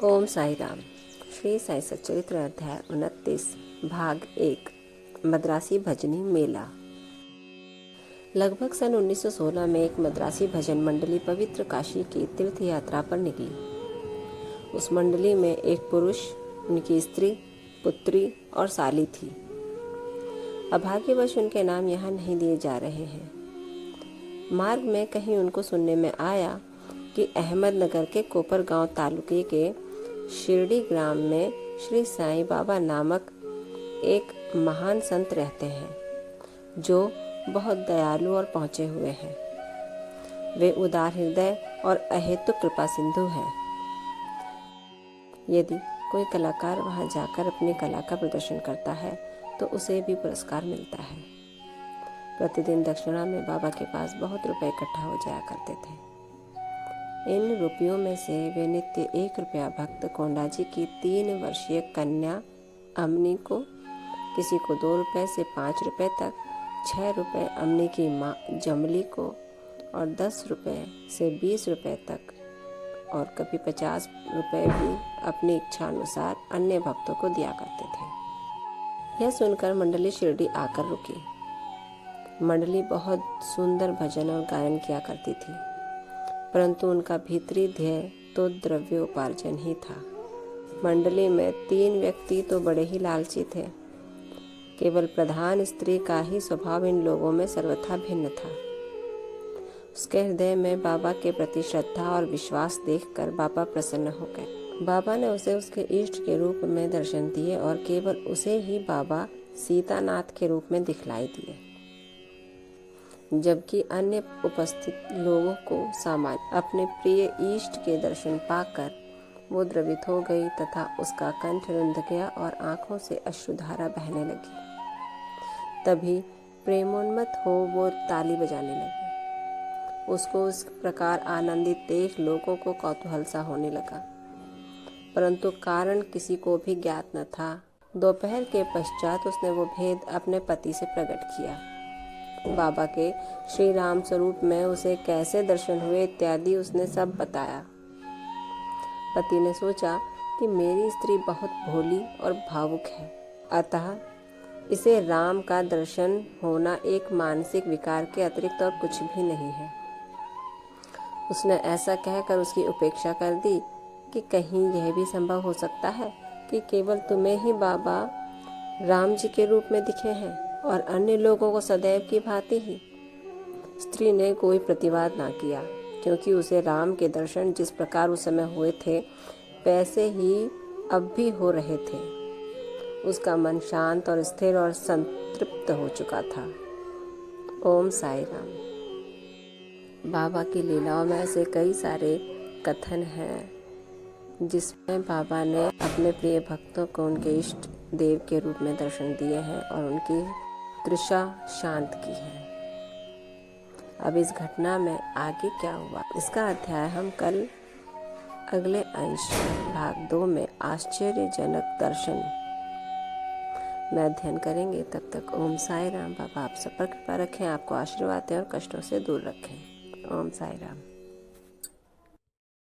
ओम साई राम। श्री साई सच्चरित्र अध्याय 29 भाग 1 मद्रासी भजनी मेला। लगभग सन 1916 में एक मद्रासी भजन मंडली पवित्र काशी की तीर्थ यात्रा पर निकली। उस मंडली में एक पुरुष, उनकी स्त्री, पुत्री और साली थी। अभाग्यवश उनके नाम यहाँ नहीं दिए जा रहे हैं। मार्ग में कहीं उनको सुनने में आया कि अहमदनगर के कोपर गांव तालुके के शिरडी ग्राम में श्री साईं बाबा नामक एक महान संत रहते हैं जो बहुत दयालु और पहुँचे हुए हैं। वे उदार हृदय और अहेतुक कृपा सिंधु हैं। यदि कोई कलाकार वहां जाकर अपनी कला का प्रदर्शन करता है तो उसे भी पुरस्कार मिलता है। प्रतिदिन दक्षिणा में बाबा के पास बहुत रुपए इकट्ठा हो जाया करते थे। इन रुपयों में से वे नित्य 1 रुपया भक्त कोंडाजी की 3 वर्षीय कन्या अमनी को, किसी को 2 रुपये से 5 रुपये तक, 6 रुपये अमनी की माँ जमली को और 10 रुपये से 20 रुपये तक और कभी 50 रुपये भी अपनी इच्छा अनुसार अन्य भक्तों को दिया करते थे। यह सुनकर मंडली शिरडी आकर रुकी। मंडली बहुत सुंदर भजन और गायन किया करती थी, परंतु उनका भीतरी ध्येय तो द्रव्योपार्जन ही था। मंडली में 3 व्यक्ति तो बड़े ही लालची थे। केवल प्रधान स्त्री का ही स्वभाव इन लोगों में सर्वथा भिन्न था। उसके हृदय में बाबा के प्रति श्रद्धा और विश्वास देखकर बाबा प्रसन्न हो गए। बाबा ने उसे उसके इष्ट के रूप में दर्शन दिए और केवल उसे ही बाबा सीतानाथ के रूप में दिखलाई दिए, जबकि अन्य उपस्थित लोगों को सामान्य अपने प्रिय इष्ट के दर्शन पाकर वो द्रवित हो गई तथा उसका कंठ रुंध गया और आंखों से अश्रुधारा बहने लगी। तभी प्रेमोन्मत्त हो वो ताली बजाने लगी। उसको इस प्रकार आनंदित देख लोगों को कौतूहल सा होने लगा, परंतु कारण किसी को भी ज्ञात न था। दोपहर के पश्चात उसने वो भेद अपने पति से प्रकट किया। बाबा के श्री राम स्वरूप में उसे कैसे दर्शन हुए इत्यादि उसने सब बताया। पति ने सोचा कि मेरी स्त्री बहुत भोली और भावुक है, अतः इसे राम का दर्शन होना एक मानसिक विकार के अतिरिक्त और कुछ भी नहीं है। उसने ऐसा कहकर उसकी उपेक्षा कर दी कि कहीं यह भी संभव हो सकता है कि केवल तुम्हें ही बाबा राम जी के रूप में दिखे हैं और अन्य लोगों को सदैव की भांति ही। स्त्री ने कोई प्रतिवाद ना किया, क्योंकि उसे राम के दर्शन जिस प्रकार उस समय हुए थे वैसे ही अब भी हो रहे थे। उसका मन शांत और स्थिर और संतृप्त हो चुका था। ओम साई राम। बाबा की लीलाओं में ऐसे कई सारे कथन हैं जिसमें बाबा ने अपने प्रिय भक्तों को उनके इष्ट देव के रूप में दर्शन दिए हैं और उनकी तृषा शांत की है। अब इस घटना में आगे क्या हुआ, इसका अध्याय हम कल अगले अंश भाग 2 में आश्चर्यजनक दर्शन में अध्ययन करेंगे। तब तक ओम साई राम। बाबा आप सब पर कृपा रखें, आपको आशीर्वाद दें और कष्टों से दूर रखें। ओम साई राम।